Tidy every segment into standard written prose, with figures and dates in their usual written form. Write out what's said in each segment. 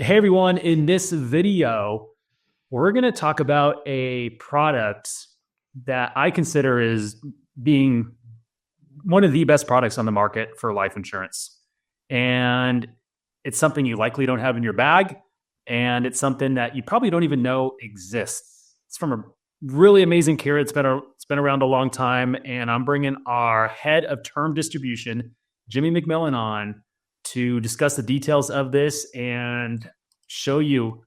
Hey everyone, in this video, we're going to talk about a product that I consider is being one of the best products on the market for life insurance. And it's something you likely don't have in your bag, and it's something that you probably don't even know exists. It's from a really amazing carrier. It's been around a long time, and I'm bringing our head of term distribution, Jimmy McMillan, on to discuss the details of this and show you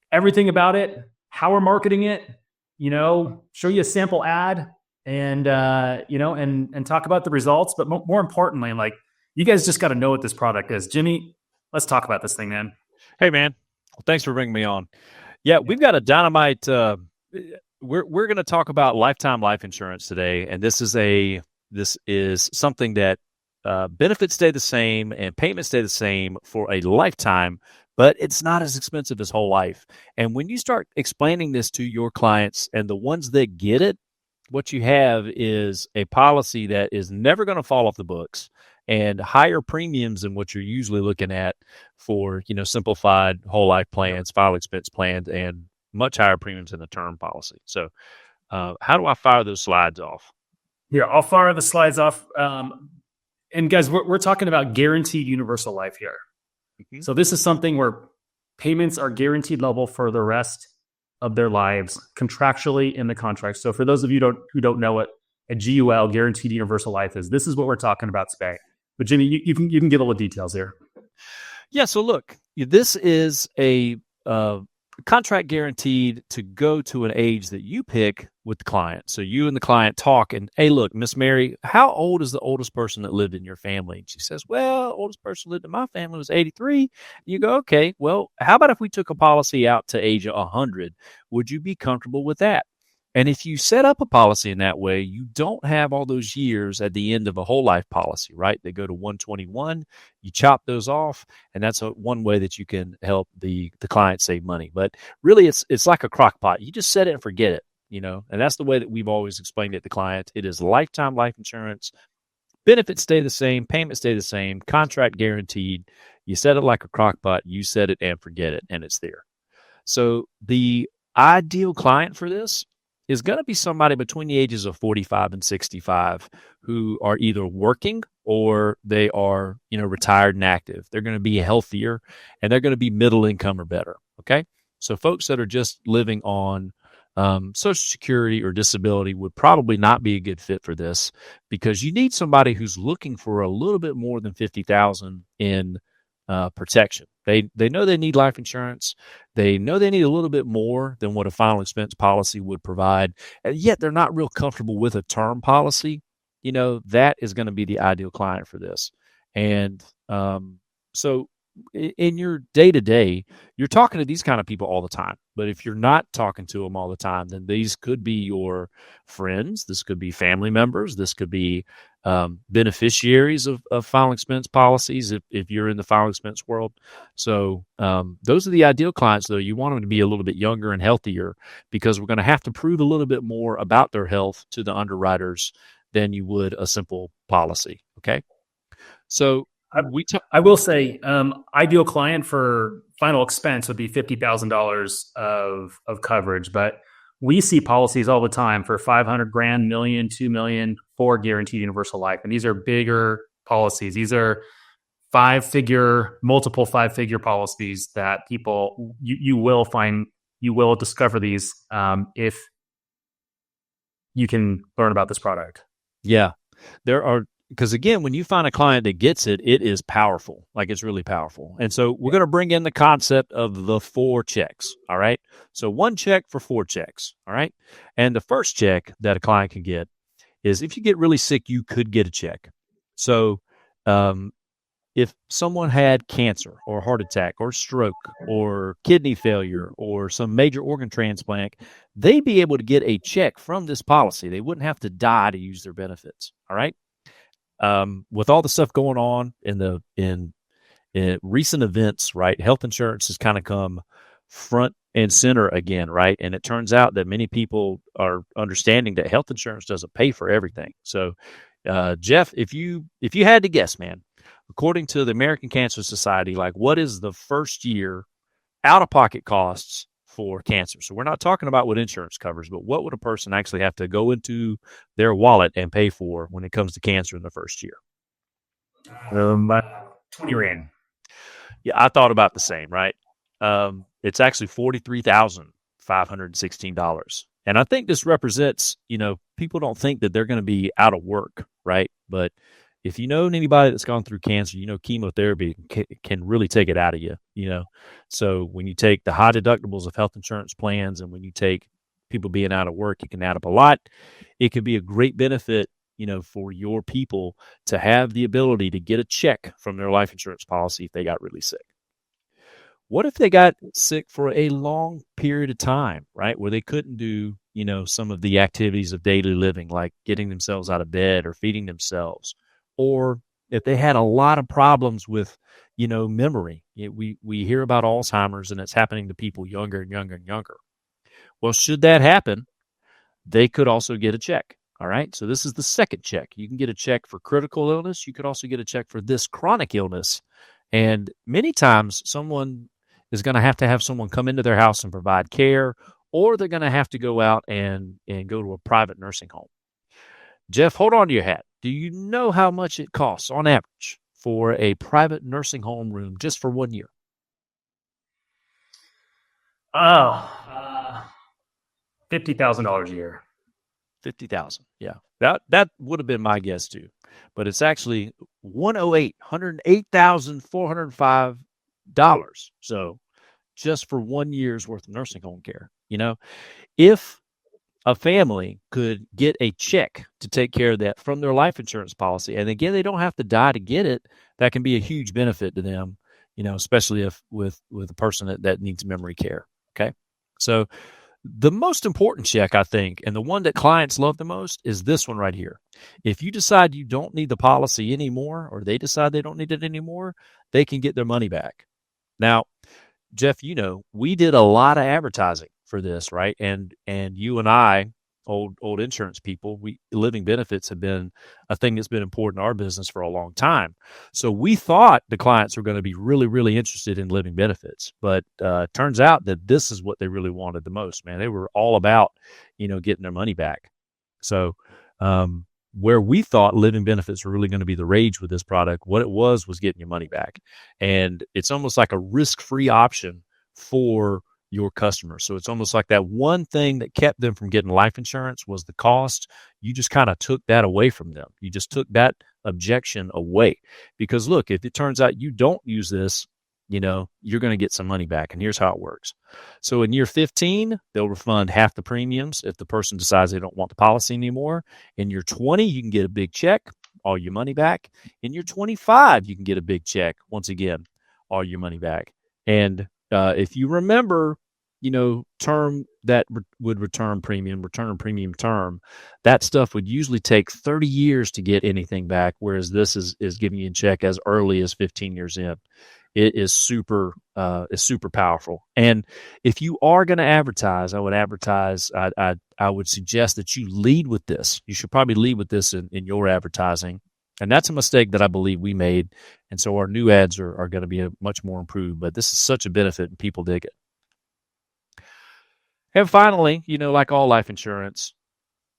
everything about it, how we're marketing it, show you a sample ad and and talk about the results. But more importantly, like, you guys just got to know what this product is. Jimmy, let's talk about this thing, man. Hey, man. Well, thanks for bringing me on. Yeah, we've got a dynamite. We're going to talk about lifetime life insurance today, and this is something that benefits stay the same and payments stay the same for a lifetime, but it's not as expensive as whole life. And when you start explaining this to your clients and the ones that get it, what you have is a policy that is never going to fall off the books and higher premiums than what you're usually looking at for, simplified whole life plans, final expense plans, and much higher premiums in the term policy. So how do I fire those slides off? Here, I'll fire the slides off. And guys, we're talking about guaranteed universal life here. Mm-hmm. So this is something where payments are guaranteed level for the rest of their lives contractually in the contract. So for those of you who don't know what a GUL, guaranteed universal life, is, this is what we're talking about today. But Jimmy, you can get all the details here. Yeah. So look, this is a contract guaranteed to go to an age that you pick with the client. So you and the client talk and, hey, look, Miss Mary, how old is the oldest person that lived in your family? And she says, well, oldest person lived in my family was 83. You go, okay, well, how about if we took a policy out to age 100? Would you be comfortable with that? And if you set up a policy in that way, you don't have all those years at the end of a whole life policy, right? They go to 121, you chop those off, and that's one way that you can help the client save money. But really, it's like a crock pot. You just set it and forget it, and that's the way that we've always explained it to clients. It is lifetime life insurance. Benefits stay the same, payments stay the same, contract guaranteed. You set it like a crock pot, you set it and forget it, and it's there. So the ideal client for this is going to be somebody between the ages of 45 and 65 who are either working or they are, retired and active. They're going to be healthier and they're going to be middle income or better. Okay. So folks that are just living on Social Security or disability would probably not be a good fit for this, because you need somebody who's looking for a little bit more than $50,000 in protection. They know they need life insurance. They know they need a little bit more than what a final expense policy would provide, and yet they're not real comfortable with a term policy. That is going to be the ideal client for this. And so in your day-to-day, you're talking to these kind of people all the time. But if you're not talking to them all the time, then these could be your friends. This could be family members. This could be beneficiaries of final expense policies if you're in the final expense world. So those are the ideal clients, though. You want them to be a little bit younger and healthier, because we're going to have to prove a little bit more about their health to the underwriters than you would a simple policy. Okay. So I will say, ideal client for final expense would be $50,000 of coverage, but we see policies all the time for 500 grand, million, 2 million for guaranteed universal life. And these are bigger policies. These are multiple five-figure policies that people, you will discover these if you can learn about this product. Yeah, because again, when you find a client that gets it, it is powerful. Like, it's really powerful. And so we're going to bring in the concept of the 4 checks. All right. So 1 check for 4 checks. All right. And the first check that a client can get is, if you get really sick, you could get a check. So if someone had cancer or heart attack or stroke or kidney failure or some major organ transplant, they'd be able to get a check from this policy. They wouldn't have to die to use their benefits. All right. With all the stuff going on in recent events, right? Health insurance has kind of come front and center again, right? And it turns out that many people are understanding that health insurance doesn't pay for everything. So, Jeff, if you had to guess, man, According to the American Cancer Society, like what is the first year out of pocket costs for cancer? So we're not talking about what insurance covers, but what would a person actually have to go into their wallet and pay for when it comes to cancer in the first year? About 20 grand. Yeah, I thought about the same, right? It's actually $43,516. And I think this represents, people don't think that they're going to be out of work, right? But if you know anybody that's gone through cancer, chemotherapy can really take it out of you. So when you take the high deductibles of health insurance plans and when you take people being out of work, it can add up a lot. It can be a great benefit, for your people to have the ability to get a check from their life insurance policy if they got really sick. What if they got sick for a long period of time, right? Where they couldn't do, some of the activities of daily living, like getting themselves out of bed or feeding themselves. Or if they had a lot of problems with, memory. We hear about Alzheimer's and it's happening to people younger and younger and younger. Well, should that happen, they could also get a check. All right. So this is the second check. You can get a check for critical illness. You could also get a check for this chronic illness. And many times someone is going to have someone come into their house and provide care, or they're going to have to go out and go to a private nursing home. Jeff, hold on to your hat. Do you know how much it costs on average for a private nursing home room just for 1 year? $50,000 a year. 50,000. Yeah. That would have been my guess too. But it's actually $108,405. So just for 1 year's worth of nursing home care. If a family could get a check to take care of that from their life insurance policy, and again, they don't have to die to get it, that can be a huge benefit to them, especially if with a person that needs memory care. Okay. So the most important check, I think, and the one that clients love the most is this one right here. If you decide you don't need the policy anymore, or they decide they don't need it anymore, they can get their money back. Now, Jeff, we did a lot of advertising for this, right? And you and I, old insurance people, living benefits have been a thing that's been important in our business for a long time. So we thought the clients were going to be really, really interested in living benefits, but turns out that this is what they really wanted the most. Man, they were all about, getting their money back. So where we thought living benefits were really going to be the rage with this product, what it was getting your money back, and it's almost like a risk-free option for your customers. So it's almost like that one thing that kept them from getting life insurance was the cost. You just kind of took that away from them. You just took that objection away, because look, if it turns out you don't use this, you're going to get some money back. And here's how it works. So in year 15, they'll refund half the premiums if the person decides they don't want the policy anymore. In year 20, you can get a big check, all your money back. In year 25, you can get a big check, once again, all your money back. And if you remember, term that would return premium term, that stuff would usually take 30 years to get anything back, whereas this is giving you a check as early as 15 years in. It is super powerful. And if you are going to advertise, I would suggest that you lead with this. You should probably lead with this in your advertising. And that's a mistake that I believe we made. And so our new ads are going to be much more improved. But this is such a benefit and people dig it. And finally, like all life insurance,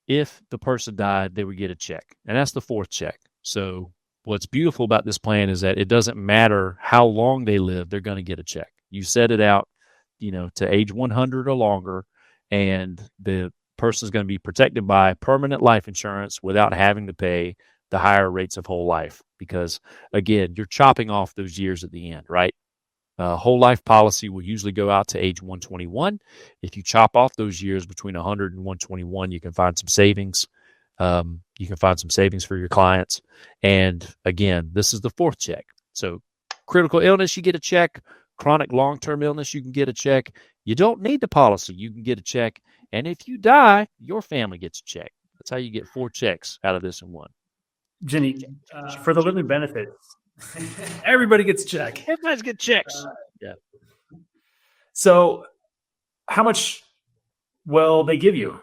if the person died, they would get a check. And that's the fourth check. So what's beautiful about this plan is that it doesn't matter how long they live, they're going to get a check. You set it out, to age 100 or longer, and the person is going to be protected by permanent life insurance without having to pay the higher rates of whole life. Because, again, you're chopping off those years at the end, right? Whole life policy will usually go out to age 121. If you chop off those years between 100 and 121, you can find some savings. You can find some savings for your clients. And again, this is the fourth check. So critical illness, you get a check. Chronic long-term illness, you can get a check. You don't need the policy, you can get a check. And if you die, your family gets a check. That's how you get 4 checks out of this in one. Jenny, for the living benefits, everybody gets a check. Everybody's get checks. Yeah. So how much will they give you?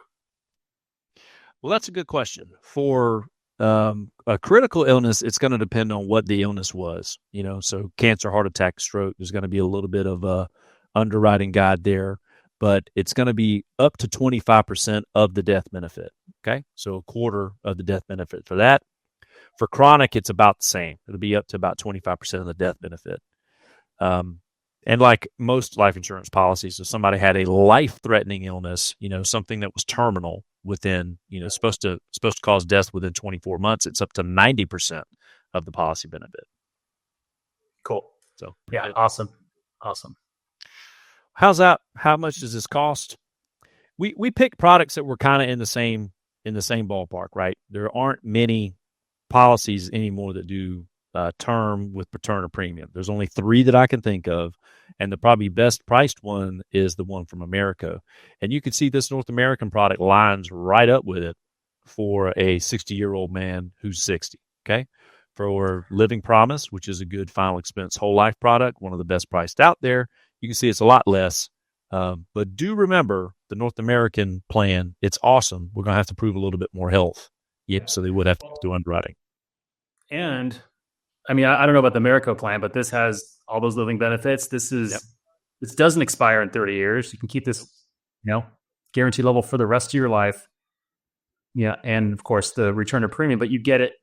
Well, that's a good question. For a critical illness, it's going to depend on what the illness was. So cancer, heart attack, stroke, there's going to be a little bit of a underwriting guide there, but it's going to be up to 25% of the death benefit. Okay. So a quarter of the death benefit for that. For chronic, it's about the same. It'll be up to about 25% of the death benefit. And like most life insurance policies, if somebody had a life-threatening illness, something that was terminal within, supposed to cause death within 24 months, it's up to 90% of the policy benefit. Cool. So yeah, awesome. How's that? How much does this cost? We picked products that were kind of in the same ballpark, right? There aren't many policies anymore that do term with return of premium. There's only 3 that I can think of, and the probably best priced one is the one from America. And you can see this North American product lines right up with it for a 60-year-old man who's 60. Okay, for Living Promise, which is a good final expense whole life product, one of the best priced out there. You can see it's a lot less, but do remember the North American plan. It's awesome. We're going to have to prove a little bit more health. Yep, so they would have to do underwriting. And I mean, I don't know about the America plan, but this has all those living benefits. This doesn't expire in 30 years. You can keep this, guaranteed level for the rest of your life. Yeah. And of course the return of premium, but you get it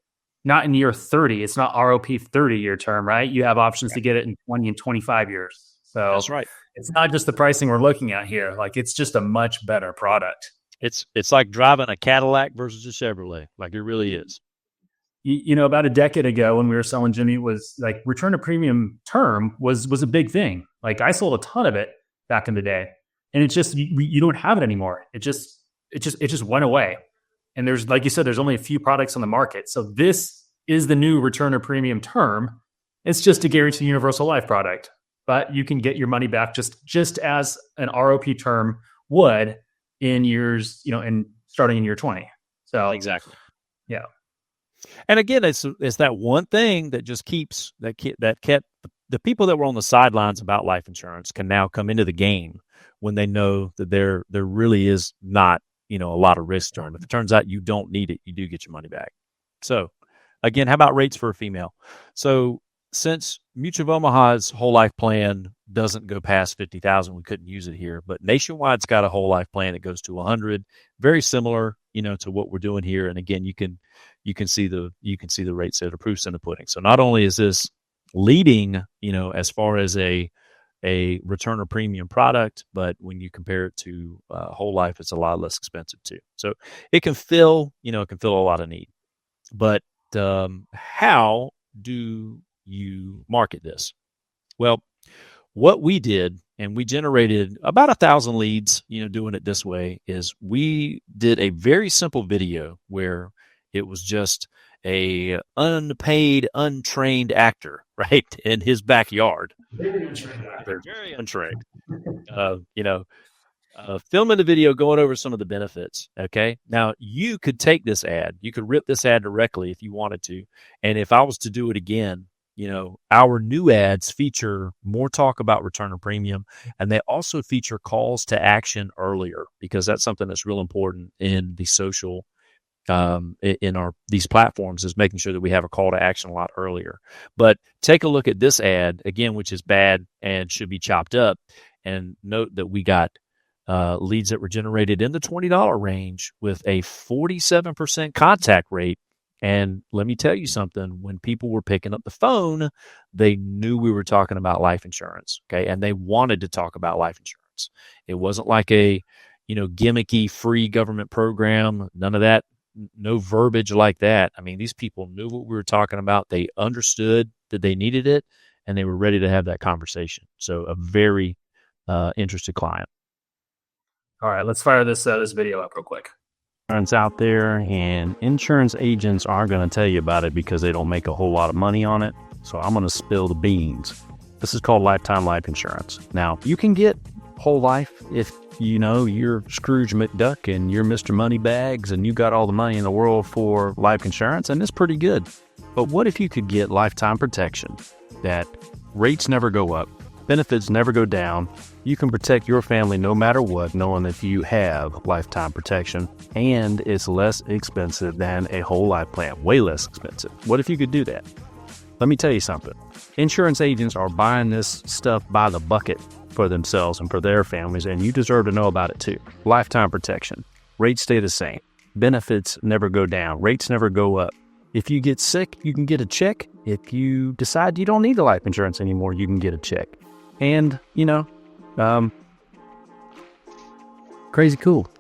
not in year 30. It's not ROP 30-year term, right? You have options to get it in 20 and 25 years. So that's right. It's not just the pricing we're looking at here. Like, it's just a much better product. It's like driving a Cadillac versus a Chevrolet. Like, it really is. About a decade ago when we were selling Jimmy, it was like return to premium term was a big thing. Like, I sold a ton of it back in the day, and it's just, you don't have it anymore. It just went away. And there's, like you said, there's only a few products on the market. So this is the new return to premium term. It's just a guaranteed universal life product, but you can get your money back just as an ROP term would in years, and starting in year 20. So exactly. Yeah. And again, it's that one thing that just keeps that kept the people that were on the sidelines about life insurance can now come into the game when they know that there really is not, a lot of risk to them. If it turns out you don't need it, you do get your money back. So again, how about rates for a female? So since Mutual of Omaha's whole life plan doesn't go past 50,000, we couldn't use it here, but Nationwide's got a whole life plan that goes to 100, very similar, to what we're doing here. And again, you can see the rates that are proofs in the pudding. So not only is this leading, as far as a return or premium product, but when you compare it to whole life, it's a lot less expensive too. So it can fill a lot of need. But how do you market this? Well, what we did, and we generated about 1,000 leads, doing it this way, is we did a very simple video where it was just a unpaid, untrained actor, right, in his backyard. Very untrained. Filming the video, going over some of the benefits. Okay. Now you could take this ad, you could rip this ad directly if you wanted to. And if I was to do it again, our new ads feature more talk about return of premium, and they also feature calls to action earlier, because that's something that's real important in the social, in these platforms, is making sure that we have a call to action a lot earlier. But take a look at this ad again, which is bad and should be chopped up, and note that we got leads that were generated in the $20 range with a 47% contact rate. And let me tell you something, when people were picking up the phone, they knew we were talking about life insurance. Okay. And they wanted to talk about life insurance. It wasn't like a, gimmicky free government program, none of that, no verbiage like that. I mean, these people knew what we were talking about. They understood that they needed it, and they were ready to have that conversation. So a very interested client. All right, let's fire this video up real quick. Out there, and insurance agents aren't going to tell you about it because they don't make a whole lot of money on it. So I'm going to spill the beans. This is called lifetime life insurance. Now, you can get whole life if you're Scrooge McDuck and you're Mr. Moneybags and you got all the money in the world for life insurance, and it's pretty good. But what if you could get lifetime protection that rates never go up, Benefits never go down. You can protect your family no matter what, knowing that you have lifetime protection, and it's less expensive than a whole life plan, way less expensive. What if you could do that? Let me tell you something. Insurance agents are buying this stuff by the bucket for themselves and for their families, and you deserve to know about it too. Lifetime protection. Rates stay the same. Benefits never go down. Rates never go up. If you get sick, you can get a check. If you decide you don't need the life insurance anymore, you can get a check. And, crazy cool.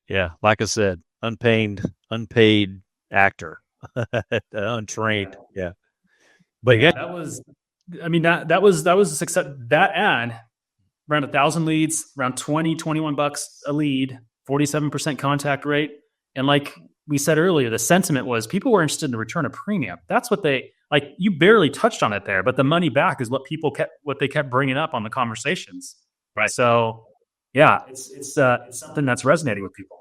Yeah, like I said, unpaid actor, untrained. Yeah, but yeah, that was a success. That ad, around 1,000 leads, around 21 bucks a lead, 47% contact rate. And like we said earlier, the sentiment was people were interested in the return of premium. That's what they like. You barely touched on it there, but the money back is what they kept bringing up on the conversations. Right. So yeah, it's something that's resonating with people.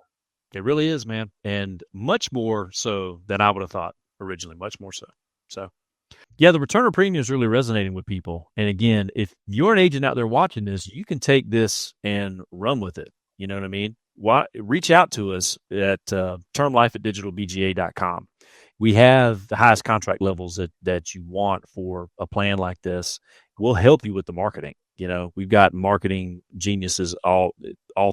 It really is, man, and much more so than I would have thought originally. Much more so. So, yeah, the return of premium is really resonating with people. And again, if you're an agent out there watching this, you can take this and run with it. You know what I mean? Reach out to us at termlife@digitalbga.com. We have the highest contract levels that you want for a plan like this. We'll help you with the marketing. We've got marketing geniuses all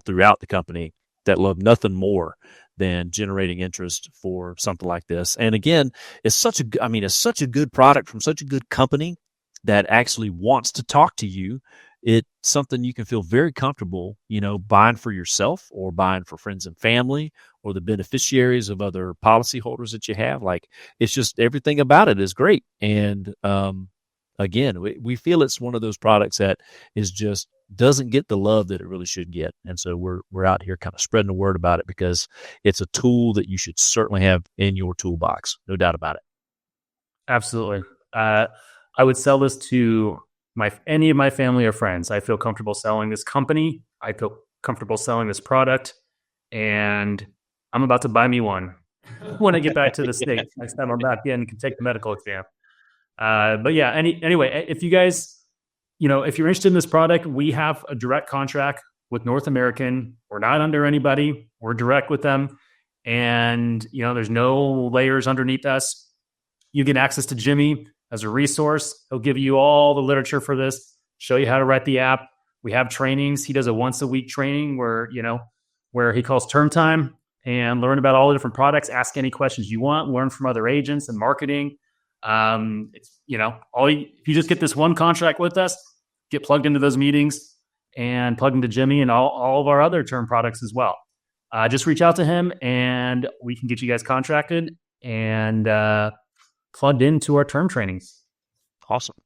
throughout the company that love nothing more than generating interest for something like this. And again, it's such a good product from such a good company that actually wants to talk to you. It's something you can feel very comfortable, buying for yourself or buying for friends and family or the beneficiaries of other policyholders that you have. Like, it's just everything about it is great. And again, we feel it's one of those products that is just doesn't get the love that it really should get. And so we're out here kind of spreading the word about it because it's a tool that you should certainly have in your toolbox. No doubt about it. Absolutely. I would sell this to any of my family or friends. I feel comfortable selling this company. I feel comfortable selling this product, and I'm about to buy me one when I get back to the States. Next time I'm back in, can take the medical exam. But yeah, anyway, if you guys, if you're interested in this product, we have a direct contract with North American. We're not under anybody. We're direct with them. And, there's no layers underneath us. You get access to Jimmy as a resource. He'll give you all the literature for this, show you how to write the app. We have trainings. He does a once a week training where he calls term time and learn about all the different products, ask any questions you want, learn from other agents and marketing. If you just get this one contract with us, get plugged into those meetings and plug into Jimmy and all of our other term products as well. Just reach out to him and we can get you guys contracted and plugged into our term trainings. Awesome.